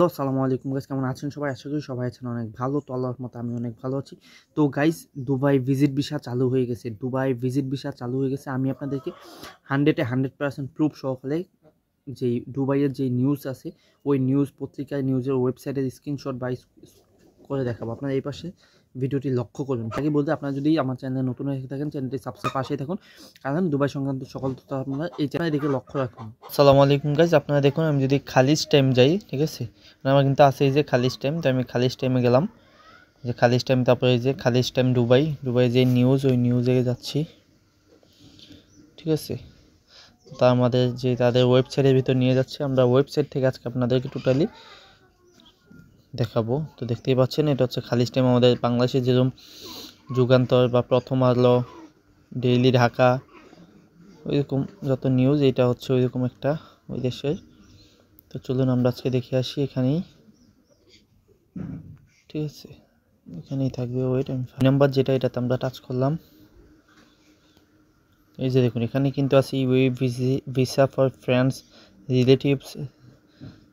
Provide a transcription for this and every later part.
আসসালামু আলাইকুম গাইস, কেমন আছেন সবাই? আশা করি সবাই আছেন অনেক ভালো। তো আল্লাহর রহমতে আমি অনেক ভালো আছি। তো গাইস, দুবাই ভিজিট ভিসা চালু হয়ে গেছে। আমি আপনাদেরকে 100% প্রুফ সহকারে যেই দুবাইয়ের যে নিউজ আছে, ওই নিউজ পত্রিকায় নিউজের ওয়েবসাইটের স্ক্রিনশট বা করে দেখাবো। আপনারা এই পাশে ভিডিওটি লক্ষ্য করবেন। তাকে বলতে আপনারা যদি আমার চ্যানেলে নতুন হয়ে থাকেন, চ্যানেলটি সাবস্ক্রাইব পাশেই থাকুন, কারণ দুবাই সংক্রান্ত সকল তথ্য আপনারা এই চ্যানেলের দিকে লক্ষ্য রাখুন। আসসালামু আলাইকুম গাইস, আপনারা দেখুন আমি যদি খালিজ টাইম যাই, ঠিক আছে, আমার কিন্তু আছে এই যে খালিজ টাইম। তো আমি খালিজ টাইমে গেলাম, যে খালিজ টাইম, তারপরে এই যে খালিজ টাইম দুবাই যে নিউজ, ওই নিউজে যাচ্ছি, ঠিক আছে। তা আমাদের যে তাদের ওয়েবসাইটের ভিতর নিয়ে যাচ্ছে, আমরা ওয়েবসাইট থেকে আজকে আপনাদেরকে টোটালি দেখাবো। তো দেখতেই পাচ্ছেন, এটা হচ্ছে খালিজ টাইম। আমাদের বাংলাদেশের যেরকম যুগান্তর বা প্রথম আলো, ডেইলি ঢাকা, ওইরকম যত নিউজ, এটা হচ্ছে ওইরকম একটা ওই দেশের। তো চলুন আমরা আজকে দেখে আসি এখানেই, ঠিক আছে, এখানেই থাকবে। ওয়েট, আমি নাম্বার যেটা, এটাতে আমরা টাচ করলাম। এই যে দেখুন, এখানে কিন্তু আছে visa for friends, relatives,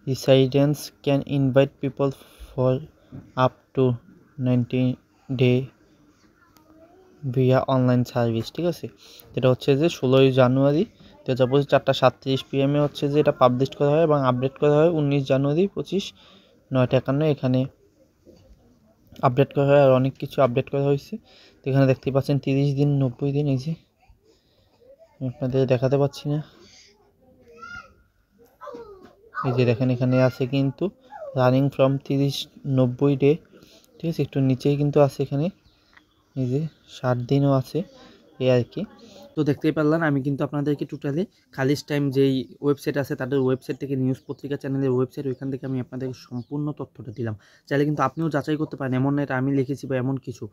residence can invite people for up to 90 day via online service, ঠিক আছে। এটা হচ্ছে যে 16ই জানুয়ারি 2025 4:37 PM হচ্ছে যে এটা পাবলিশ করা হয় এবং আপডেট করা হয় 19 জানুয়ারি 25 9:51। এখানে আপডেট করা হয়, আর অনেক কিছু আপডেট করা হয়েছে। তো এখানে দেখতে পাচ্ছেন 30 দিন, 90 দিন। এই যে আপনাদের দেখাতে পাচ্ছি না, এই যে দেখেন এখানে আছে কিন্তু রানিং ফ্রম 30-90 ডে, ঠিক আছে। একটু নিচেই কিন্তু আছে এখানে, এই যে 60 দিনও আছে, এই আর কি। তো দেখতেই পারলাম, আমি কিন্তু আপনাদেরকে টোটালি খালিজ টাইম যেই ওয়েবসাইট আছে, তাদের ওয়েবসাইট থেকে, নিউজ পত্রিকা চ্যানেলের ওয়েবসাইট, ওইখান থেকে আমি আপনাদেরকে সম্পূর্ণ তথ্যটা দিলাম। চাইলে কিন্তু আপনিও যাচাই করতে পারেন, এমন না এটা আমি লিখেছি বা এমন কিছু।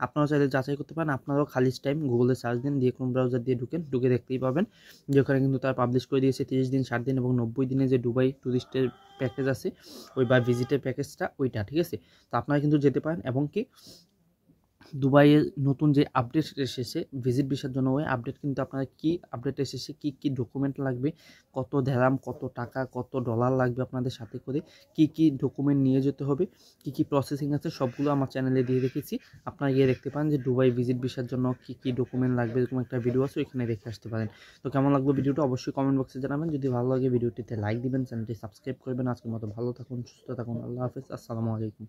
আপনারাও চাইলে যাচাই করতে পারেন। আপনারাও খালিজ টাইম গুগলে সার্চ দিন, দিয়ে কোন ব্রাউজার দিয়ে ঢুকে দেখতেই পাবেন যে ওখানে কিন্তু তারা পাবলিশ করে দিয়েছে 30 দিন, 60 দিন এবং 90 দিনে যে দুবাই ট্যুরিস্টের প্যাকেজ আছে, ওই বা ভিজিটের প্যাকেজটা, ওইটা, ঠিক আছে। তো আপনারা কিন্তু যেতে পারেন। এবং কি দুবাইয়ের নতুন যে আপডেট এসেছে ভিজিট ভিসার জন্য, ওই আপডেট কিন্তু আপনারা কি আপডেট এসেছে, কি ডকুমেন্ট লাগবে, কত দেরাম, কত টাকা, কত ডলার লাগবে আপনাদের সাথে করে, কি ডকুমেন্ট নিয়ে যেতে হবে, কি প্রসেসিং আছে, সবগুলো আমার চ্যানেলে দিয়ে রেখেছি। আপনারা গিয়ে দেখতে পান যে দুবাই ভিজিট ভিসার জন্য কি ডকুমেন্ট লাগবে, এরকম একটা ভিডিও আছে, ওইখানে দেখে আসতে পারেন। তো কেমন লাগলো ভিডিওটা অবশ্যই কমেন্ট বক্সে জানাবেন। যদি ভালো লাগে ভিডিওটিতে লাইক দিবেন, চ্যানেলটি সাবস্ক্রাইব করবেন। আজকের মতো ভালো থাকুন, সুস্থ থাকুন, আল্লাহ হাফেজ, আসসালামু আলাইকুম।